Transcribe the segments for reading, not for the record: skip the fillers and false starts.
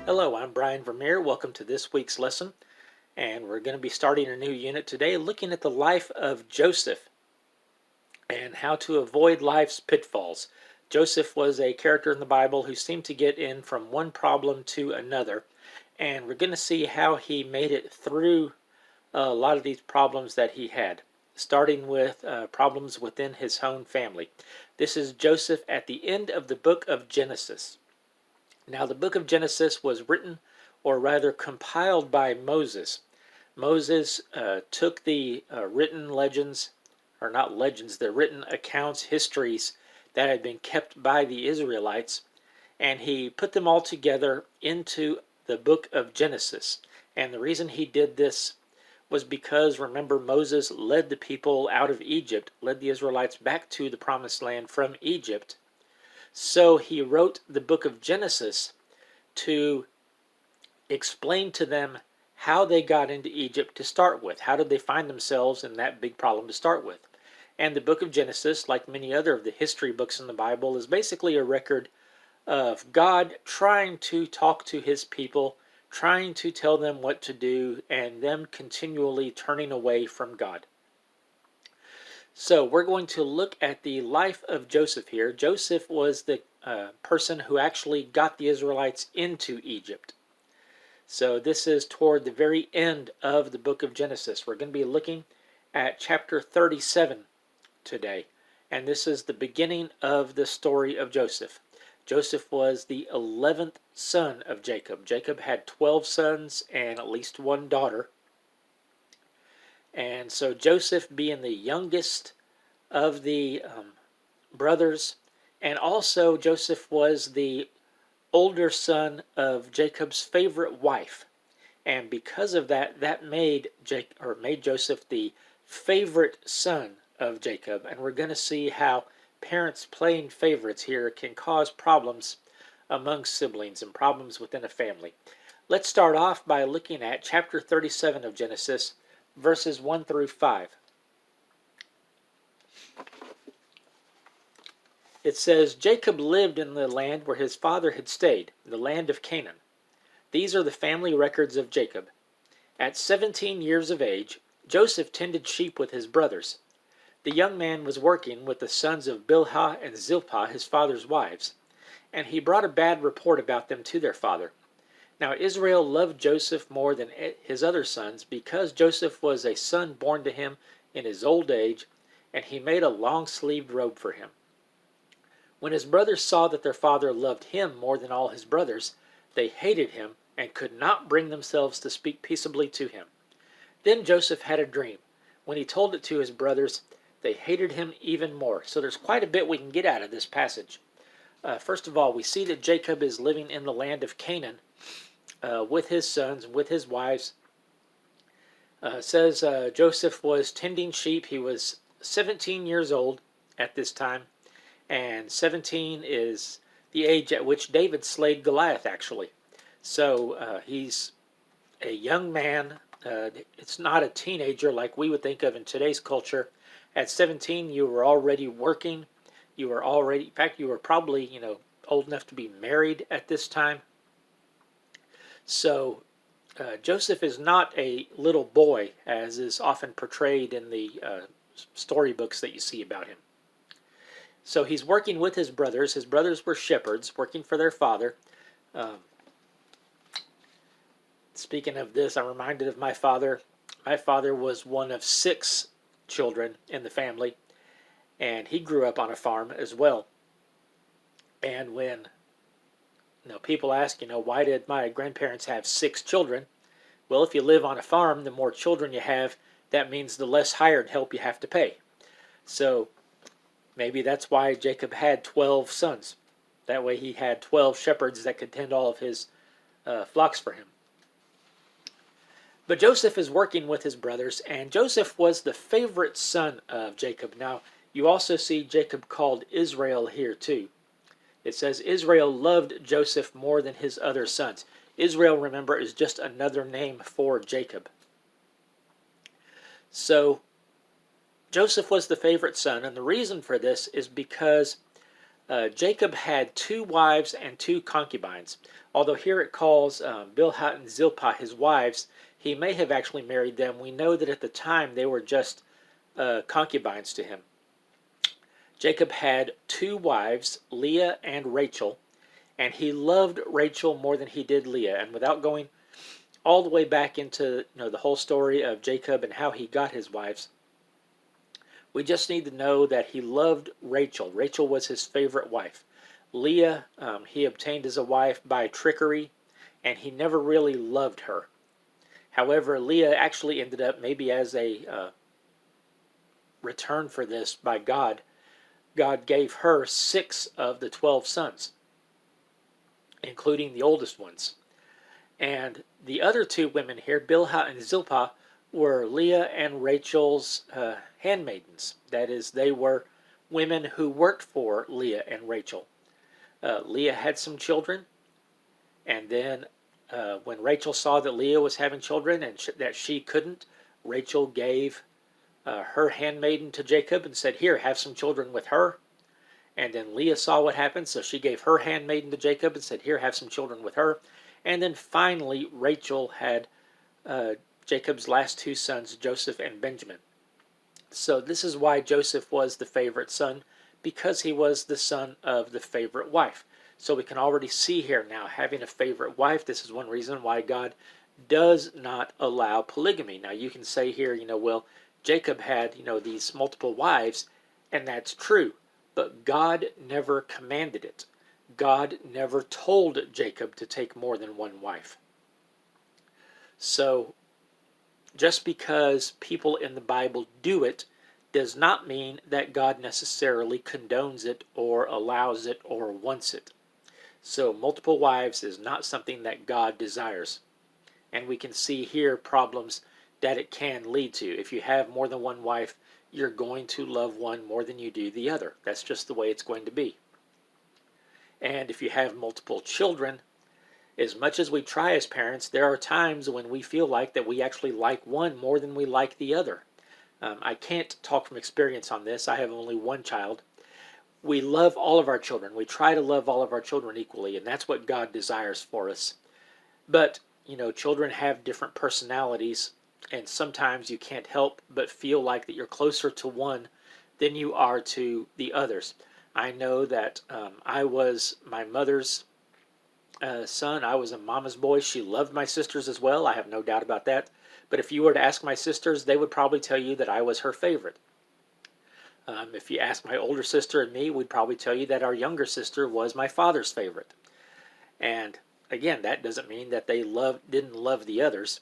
Hello, I'm Brian Vermeer. Welcome to this week's lesson. And we're going to be starting a new unit today looking at the life of Joseph and how to avoid life's pitfalls. Joseph was a character in the Bible who seemed to get in from one problem to another. And we're going to see how he made it through a lot of these problems that he had, starting with problems within his own family. This is Joseph at the end of the book of Genesis. Now, the book of Genesis was written, or rather compiled, by Moses. Moses took the written legends, or not legends, the written accounts, histories that had been kept by the Israelites, and he put them all together into the book of Genesis. And the reason he did this was because, remember, Moses led the people out of Egypt, led the Israelites back to the promised land from Egypt. So he wrote the book of Genesis to explain to them how they got into Egypt to start with. How did they find themselves in that big problem to start with? And the book of Genesis, like many other of the history books in the Bible, is basically a record of God trying to talk to his people, trying to tell them what to do, and them continually turning away from God. So we're going to look at the life of Joseph here. Joseph was the person who actually got the Israelites into Egypt. So this is toward the very end of the book of Genesis. We're going to be looking at chapter 37 today. And this is the beginning of the story of Joseph. Joseph was the 11th son of Jacob. Jacob had 12 sons and at least one daughter. And so Joseph, being the youngest of the brothers, and also Joseph was the older son of Jacob's favorite wife. And because of that, that made Joseph the favorite son of Jacob. And we're going to see how parents playing favorites here can cause problems among siblings and problems within a family. Let's start off by looking at chapter 37 of Genesis, verses 1 through 5. It says, Jacob lived in the land where his father had stayed, the land of Canaan. These are the family records of Jacob. At 17 years of age, Joseph tended sheep with his brothers. The young man was working with the sons of Bilhah and Zilpah, his father's wives, and he brought a bad report about them to their father. Now Israel loved Joseph more than his other sons, because Joseph was a son born to him in his old age, and he made a long-sleeved robe for him. When his brothers saw that their father loved him more than all his brothers, they hated him and could not bring themselves to speak peaceably to him. Then Joseph had a dream. When he told it to his brothers, they hated him even more. So there's quite a bit we can get out of this passage. First of all, we see that Jacob is living in the land of Canaan with his sons, with his wives. Says Joseph was tending sheep. He was 17 years old at this time. And 17 is the age at which David slayed Goliath, actually. So he's a young man. It's not a teenager like we would think of in today's culture. At 17, you were already working. You were already, in fact, you were probably, old enough to be married at this time. So Joseph is not a little boy, as is often portrayed in the storybooks that you see about him. So he's working with his brothers. His brothers were shepherds, working for their father. Speaking of this, I'm reminded of my father. My father was one of 6 children in the family, and he grew up on a farm as well. And when people ask, why did my grandparents have 6 children? Well, if you live on a farm, the more children you have, that means the less hired help you have to pay. So maybe that's why Jacob had 12 sons. That way he had 12 shepherds that could tend all of his flocks for him. But Joseph is working with his brothers, and Joseph was the favorite son of Jacob. Now, you also see Jacob called Israel here too. It says Israel loved Joseph more than his other sons. Israel, remember, is just another name for Jacob. So Joseph was the favorite son, and the reason for this is because Jacob had 2 wives and 2 concubines. Although here it calls Bilhah and Zilpah his wives, he may have actually married them. We know that at the time they were just concubines to him. Jacob had 2 wives, Leah and Rachel, and he loved Rachel more than he did Leah. And without going all the way back into the whole story of Jacob and how he got his wives, we just need to know that he loved Rachel. Rachel was his favorite wife. Leah, he obtained as a wife by trickery, and he never really loved her. However, Leah actually ended up, maybe as a return for this by God, God gave her 6 of the 12 sons, including the oldest ones. And the other 2 women here, Bilhah and Zilpah, were Leah and Rachel's handmaidens. That is, they were women who worked for Leah and Rachel. Leah had some children, and then when Rachel saw that Leah was having children and that she couldn't, Rachel gave her handmaiden to Jacob and said, "Here, have some children with her." And then Leah saw what happened, so she gave her handmaiden to Jacob and said, "Here, have some children with her." And then finally, Rachel had Jacob's last 2 sons, Joseph and Benjamin. So this is why Joseph was the favorite son, because he was the son of the favorite wife. So we can already see here now, having a favorite wife, this is one reason why God does not allow polygamy. Now you can say here, well, Jacob had, these multiple wives, and that's true, but God never commanded it. God never told Jacob to take more than 1 wife. So just because people in the Bible do it does not mean that God necessarily condones it or allows it or wants it. So multiple wives is not something that God desires. And we can see here problems that it can lead to. If you have more than 1 wife, you're going to love one more than you do the other. That's just the way it's going to be. And if you have multiple children, as much as we try as parents, there are times when we feel like that we actually like one more than we like the other. I can't talk from experience on this. I have only 1 child. We love all of our children. We try to love all of our children equally, and that's what God desires for us. But, children have different personalities, and sometimes you can't help but feel like that you're closer to one than you are to the others. I know that I was my mother's son. I was a mama's boy. She loved my sisters as well. I have no doubt about that. But if you were to ask my sisters, they would probably tell you that I was her favorite. If you ask my older sister and me, we'd probably tell you that our younger sister was my father's favorite. And again, that doesn't mean that they didn't love the others.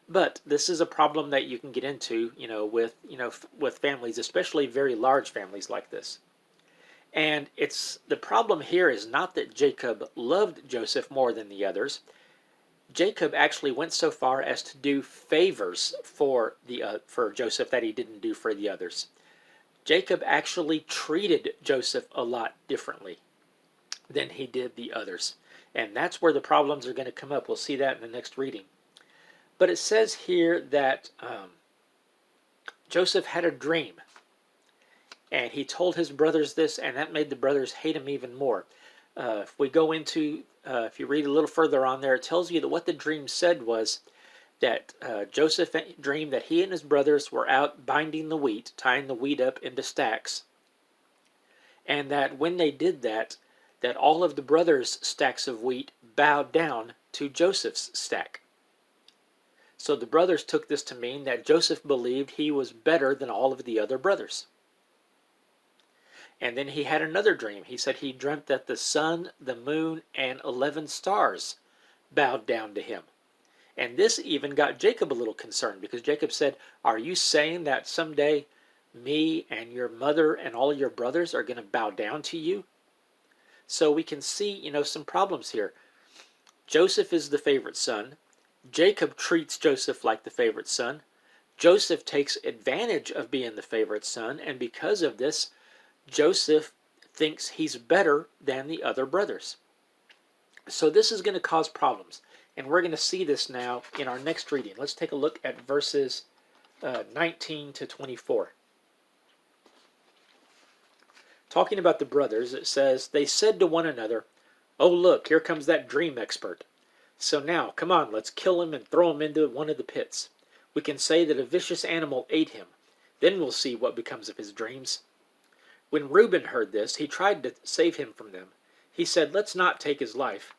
But this is a problem that you can get into, with families, especially very large families like this. And the problem here is not that Jacob loved Joseph more than the others. Jacob actually went so far as to do favors for Joseph that he didn't do for the others. Jacob actually treated Joseph a lot differently than he did the others. And that's where the problems are going to come up. We'll see that in the next reading. But it says here that Joseph had a dream. And he told his brothers this, and that made the brothers hate him even more. If we go into, if you read a little further on there, it tells you that what the dream said was that Joseph dreamed that he and his brothers were out binding the wheat, tying the wheat up into stacks. And that when they did that all of the brothers' stacks of wheat bowed down to Joseph's stack. So the brothers took this to mean that Joseph believed he was better than all of the other brothers. And then he had another dream. He said he dreamt that the sun, the moon, and 11 stars bowed down to him. And this even got Jacob a little concerned, because Jacob said, "Are you saying that someday me and your mother and all your brothers are going to bow down to you?" So we can see, some problems here. Joseph is the favorite son. Jacob treats Joseph like the favorite son. Joseph takes advantage of being the favorite son, and because of this, Joseph thinks he's better than the other brothers. So this is going to cause problems. And we're going to see this now in our next reading. Let's take a look at verses 19 to 24. talking about the brothers, it says, they said to one another, "Oh, look, here comes that dream expert. So now, come on, let's kill him and throw him into one of the pits. We can say that a vicious animal ate him. Then we'll see what becomes of his dreams." When Reuben heard this, he tried to save him from them. He said, "Let's not take his life."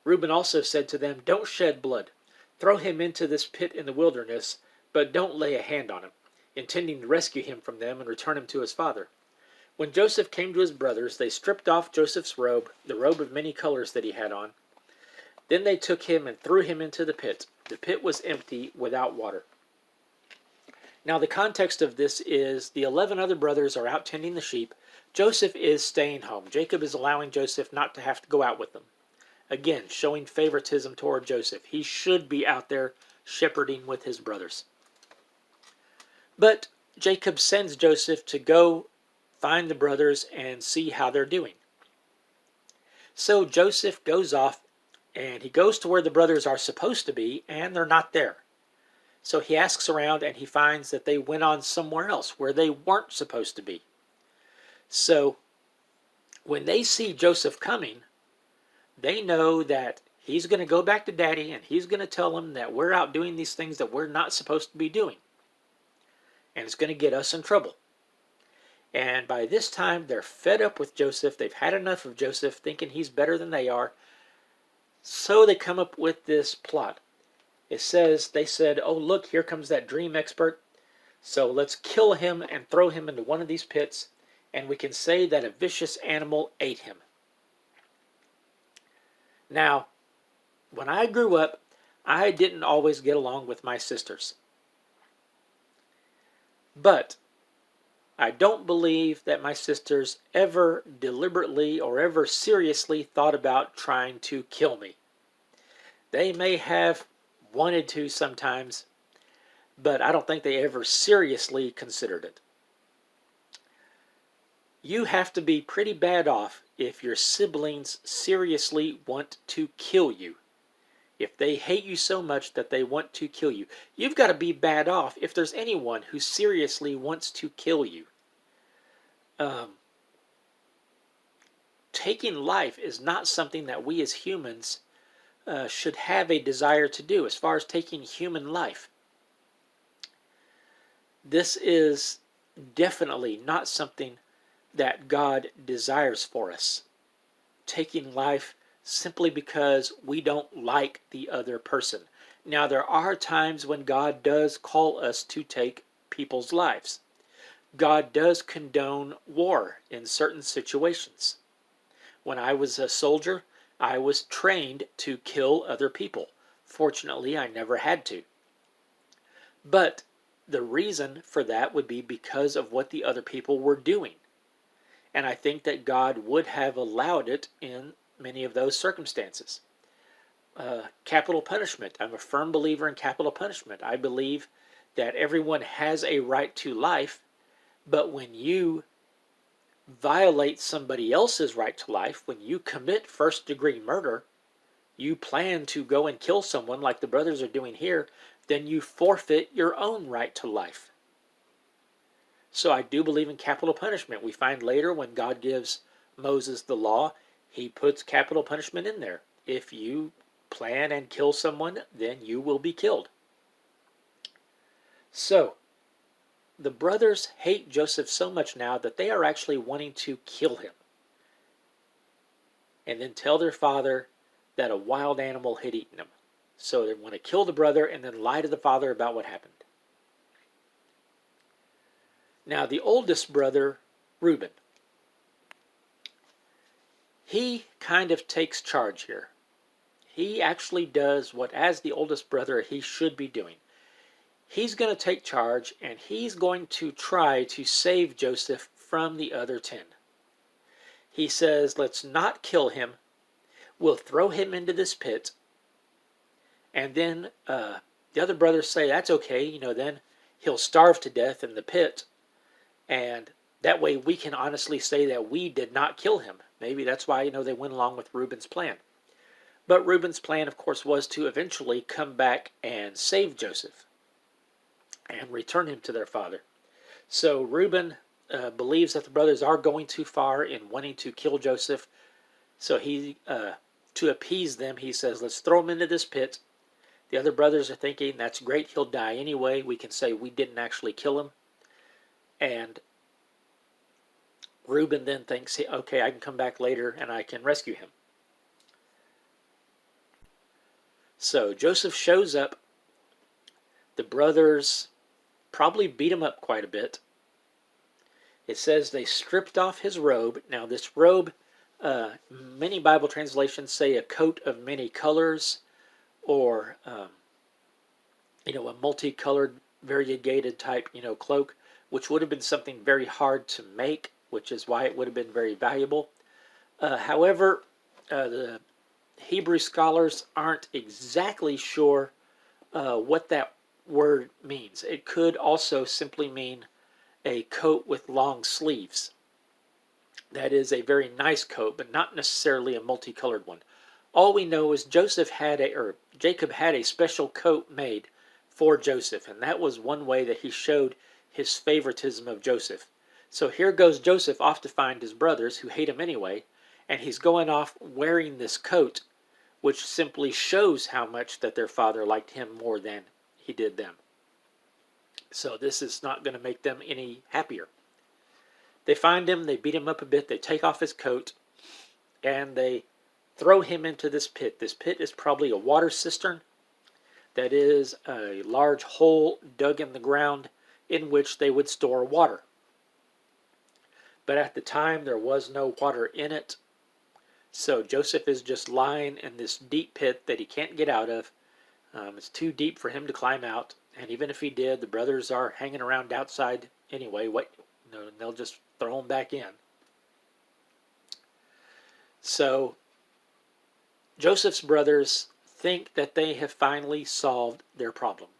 Reuben also said to them, "Don't shed blood. Throw him into this pit in the wilderness, but don't lay a hand on him," intending to rescue him from them and return him to his father. When Joseph came to his brothers, they stripped off Joseph's robe, the robe of many colors that he had on. Then they took him and threw him into the pit. The pit was empty, without water. Now the context of this is the 11 other brothers are out tending the sheep. Joseph is staying home. Jacob is allowing Joseph not to have to go out with them. Again, showing favoritism toward Joseph. He should be out there shepherding with his brothers. But Jacob sends Joseph to go find the brothers and see how they're doing. So Joseph goes off and he goes to where the brothers are supposed to be, and they're not there. So he asks around and he finds that they went on somewhere else where they weren't supposed to be. So when they see Joseph coming, they know that he's going to go back to Daddy and he's going to tell them that we're out doing these things that we're not supposed to be doing. And it's going to get us in trouble. And by this time, they're fed up with Joseph. They've had enough of Joseph, thinking he's better than they are. So they come up with this plot. It says, they said, "Oh, look, here comes that dream expert. So let's kill him and throw him into one of these pits, and we can say that a vicious animal ate him." Now, when I grew up, I didn't always get along with my sisters. But I don't believe that my sisters ever deliberately or ever seriously thought about trying to kill me. They may have wanted to sometimes, but I don't think they ever seriously considered it. You have to be pretty bad off if your siblings seriously want to kill you. If they hate you so much that they want to kill you. You've got to be bad off if there's anyone who seriously wants to kill you. Taking life is not something that we as humans should have a desire to do as far as taking human life. This is definitely not something that God desires for us. Taking life simply because we don't like the other person. Now, there are times when God does call us to take people's lives. God does condone war in certain situations. When I was a soldier, I was trained to kill other people. Fortunately, I never had to. But the reason for that would be because of what the other people were doing. And I think that God would have allowed it in many of those circumstances. Capital punishment. I'm a firm believer in capital punishment. I believe that everyone has a right to life, but when you violate somebody else's right to life, when you commit first-degree murder, you plan to go and kill someone like the brothers are doing here, then you forfeit your own right to life. So I do believe in capital punishment. We find later when God gives Moses the law, he puts capital punishment in there. If you plan and kill someone, then you will be killed. So, the brothers hate Joseph so much now that they are actually wanting to kill him. And then tell their father that a wild animal had eaten him. So they want to kill the brother and then lie to the father about what happened. Now, the oldest brother, Reuben, he kind of takes charge here. He actually does what, as the oldest brother, he should be doing. He's going to take charge, and he's going to try to save Joseph from the other 10. He says, let's not kill him. We'll throw him into this pit. And then the other brothers say, that's okay. Then he'll starve to death in the pit. And that way we can honestly say that we did not kill him. Maybe that's why, they went along with Reuben's plan. But Reuben's plan, of course, was to eventually come back and save Joseph and return him to their father. So Reuben believes that the brothers are going too far in wanting to kill Joseph. So he, to appease them, he says, let's throw him into this pit. The other brothers are thinking, that's great, he'll die anyway. We can say we didn't actually kill him. And Reuben then thinks, okay, I can come back later and I can rescue him. So Joseph shows up. The brothers probably beat him up quite a bit. It says they stripped off his robe. Now this robe, many Bible translations say a coat of many colors, or a multicolored, variegated type, cloak, which would have been something very hard to make, which is why it would have been very valuable. However, the Hebrew scholars aren't exactly sure what that word means. It could also simply mean a coat with long sleeves. That is a very nice coat, but not necessarily a multicolored one. All we know is Jacob had a special coat made for Joseph, and that was one way that he showed his favoritism of Joseph. So here goes Joseph off to find his brothers, who hate him anyway, and he's going off wearing this coat, which simply shows how much that their father liked him more than he did them. So this is not going to make them any happier. They find him, they beat him up a bit, they take off his coat, and they throw him into this pit. This pit is probably a water cistern. That is a large hole dug in the ground in which they would store water. But at the time, there was no water in it. So Joseph is just lying in this deep pit that he can't get out of. It's too deep for him to climb out. And even if he did, the brothers are hanging around outside anyway. They'll just throw him back in. So Joseph's brothers think that they have finally solved their problem.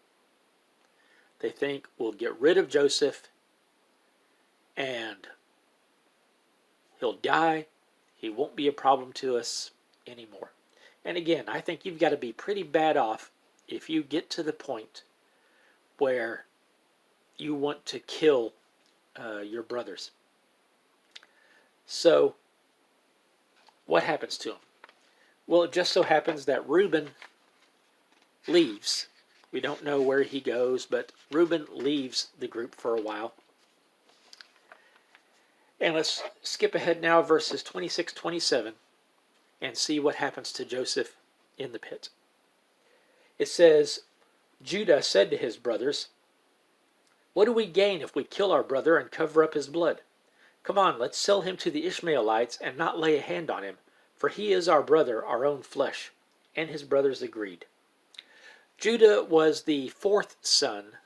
They think, we'll get rid of Joseph and he'll die. He won't be a problem to us anymore. And again, I think you've got to be pretty bad off if you get to the point where you want to kill your brothers. So what happens to him? Well, it just so happens that Reuben leaves. We don't know where he goes, but Reuben leaves the group for a while. And let's skip ahead now, verses 26-27, and see what happens to Joseph in the pit. It says, Judah said to his brothers, "What do we gain if we kill our brother and cover up his blood? Come on, let's sell him to the Ishmaelites and not lay a hand on him, for he is our brother, our own flesh." And his brothers agreed. Judah was the fourth son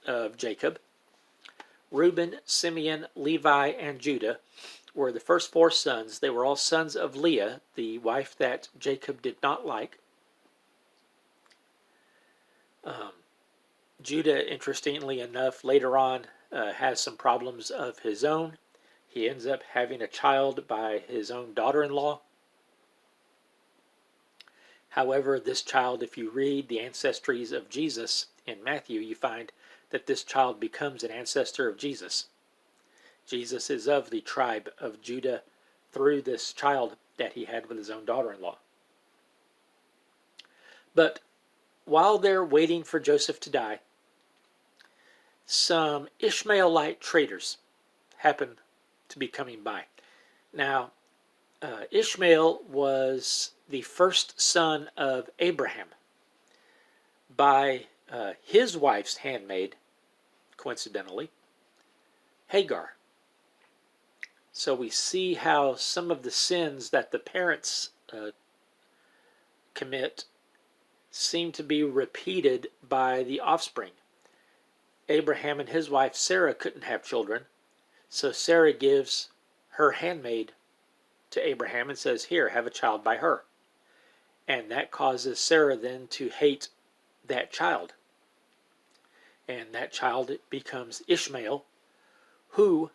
of Jacob. Reuben, Simeon, Levi, and Judah were the first four sons. They were all sons of Leah, the wife that Jacob did not like. Judah, interestingly enough, later on has some problems of his own. He ends up having a child by his own daughter-in-law. However, this child, if you read the ancestries of Jesus in Matthew, you find that this child becomes an ancestor of Jesus. Jesus is of the tribe of Judah through this child that he had with his own daughter-in-law. But while they're waiting for Joseph to die, some Ishmaelite traitors happen to be coming by. Now, Ishmael was the first son of Abraham by his wife's handmaid, coincidentally, Hagar. So we see how some of the sins that the parents commit seem to be repeated by the offspring. Abraham and his wife Sarah couldn't have children, so Sarah gives her handmaid to Abraham and says, "Here, have a child by her." And that causes Sarah then to hate that child. And that child becomes Ishmael, who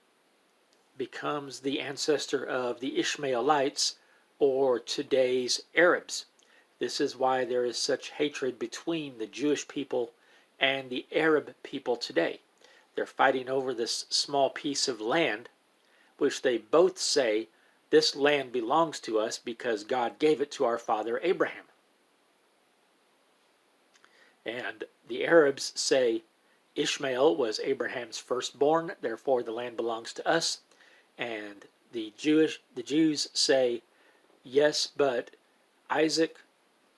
becomes the ancestor of the Ishmaelites, or today's Arabs. This is why there is such hatred between the Jewish people and the Arab people today. They're fighting over this small piece of land, which they both say, this land belongs to us because God gave it to our father Abraham. And the Arabs say Ishmael was Abraham's firstborn, therefore the land belongs to us. And the Jews say, yes, but Isaac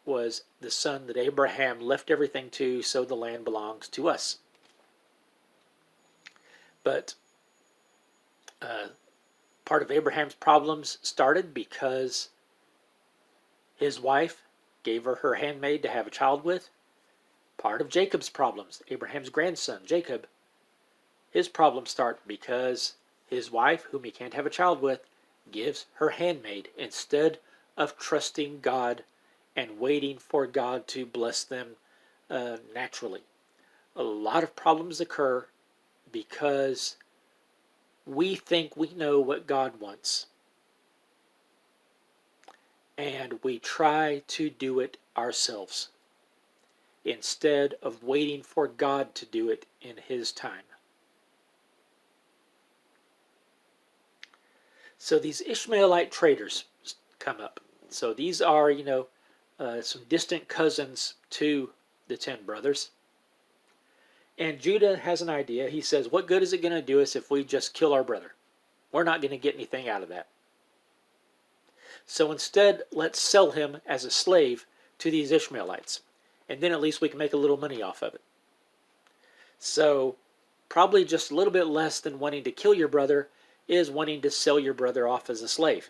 was the son that Abraham left everything to, so the land belongs to us. But part of Abraham's problems started because his wife gave her handmaid to have a child with. Part of Jacob's problems, Abraham's grandson, Jacob, his problems start because his wife, whom he can't have a child with, gives her handmaid instead of trusting God and waiting for God to bless them naturally. A lot of problems occur because we think we know what God wants, and we try to do it ourselves instead of waiting for God to do it in His time. So these Ishmaelite traitors come up. So these are, some distant cousins to the 10 brothers. And Judah has an idea. He says, what good is it going to do us if we just kill our brother? We're not going to get anything out of that. So instead, let's sell him as a slave to these Ishmaelites. And then at least we can make a little money off of it. So probably just a little bit less than wanting to kill your brother is wanting to sell your brother off as a slave.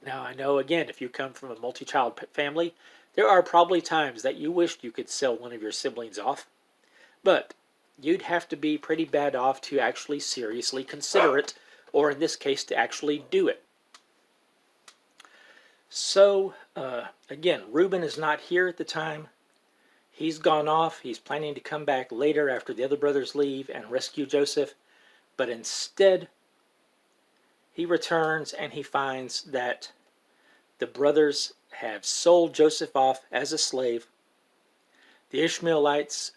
Now I know, again, if you come from a multi-child family, there are probably times that you wished you could sell one of your siblings off. But you'd have to be pretty bad off to actually seriously consider it, or in this case, to actually do it. So, again, Reuben is not here at the time. He's gone off. He's planning to come back later after the other brothers leave and rescue Joseph. But instead, he returns and he finds that the brothers have sold Joseph off as a slave. The Ishmaelites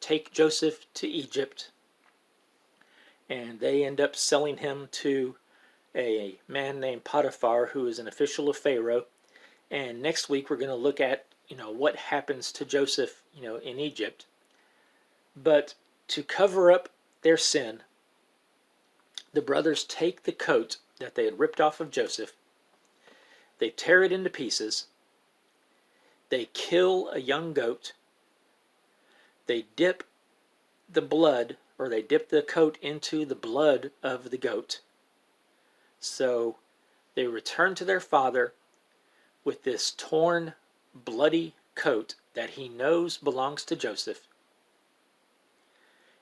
take Joseph to Egypt, and they end up selling him to a man named Potiphar, who is an official of Pharaoh. And next week we're going to look at, what happens to Joseph, in Egypt. But to cover up their sin, the brothers take the coat that they had ripped off of Joseph, they tear it into pieces, they kill a young goat, they dip the blood, or they dip the coat into the blood of the goat. So they return to their father with this torn, bloody coat that he knows belongs to Joseph.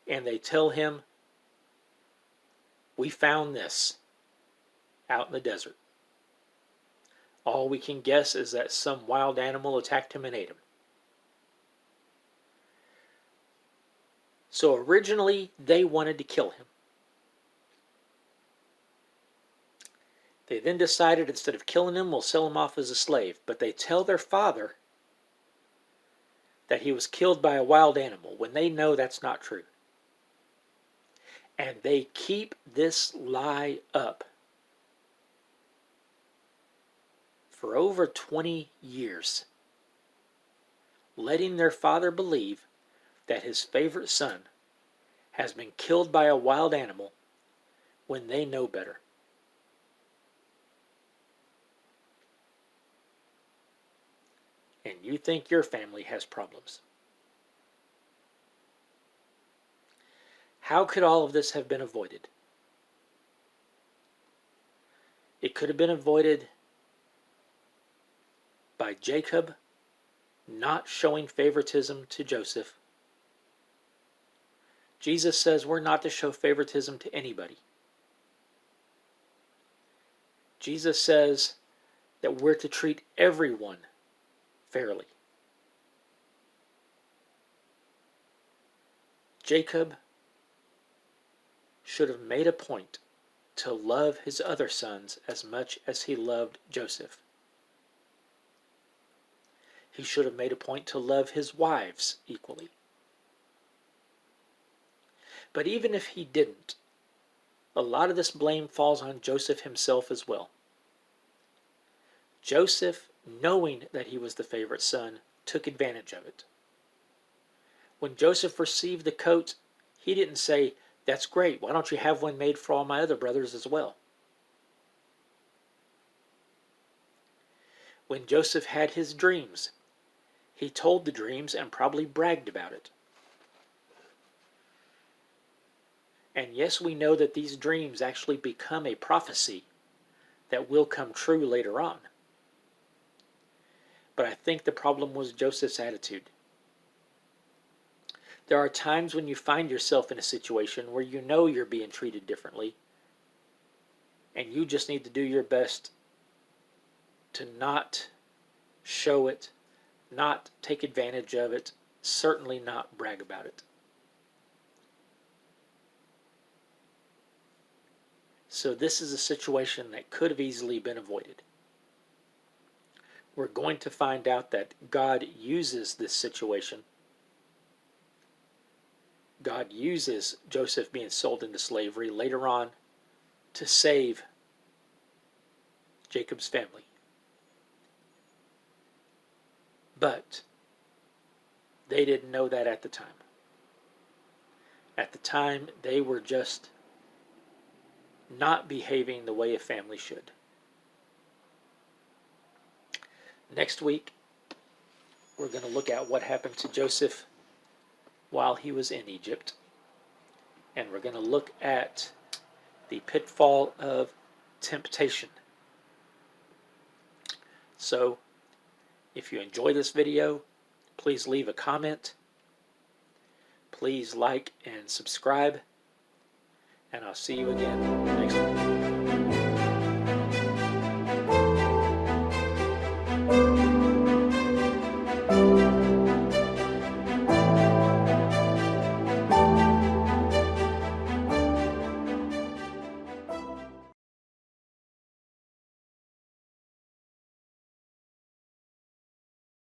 And they tell him, we found this out in the desert. All we can guess is that some wild animal attacked him and ate him. So originally they wanted to kill him. They then decided, instead of killing him, we'll sell him off as a slave. But they tell their father that he was killed by a wild animal, when they know that's not true. And they keep this lie up for over 20 years, letting their father believe that his favorite son has been killed by a wild animal when they know better. And you think your family has problems. How could all of this have been avoided? It could have been avoided by Jacob not showing favoritism to Joseph. Jesus says we're not to show favoritism to anybody. Jesus says that we're to treat everyone fairly. Jacob should have made a point to love his other sons as much as he loved Joseph. He should have made a point to love his wives equally. But even if he didn't, a lot of this blame falls on Joseph himself as well. Joseph, knowing that he was the favorite son, took advantage of it. When Joseph received the coat, he didn't say, "That's great, why don't you have one made for all my other brothers as well?" When Joseph had his dreams, he told the dreams and probably bragged about it. And yes, we know that these dreams actually become a prophecy that will come true later on. But I think the problem was Joseph's attitude. There are times when you find yourself in a situation where you know you're being treated differently, and you just need to do your best to not show it, not take advantage of it, certainly not brag about it. So this is a situation that could have easily been avoided. We're going to find out that God uses this situation. God uses Joseph being sold into slavery later on to save Jacob's family. But they didn't know that at the time. At the time, they were just not behaving the way a family should. Next week, we're going to look at what happened to Joseph while he was in Egypt. And we're going to look at the pitfall of temptation. So, if you enjoy this video, please leave a comment. Please like and subscribe. And I'll see you again next week.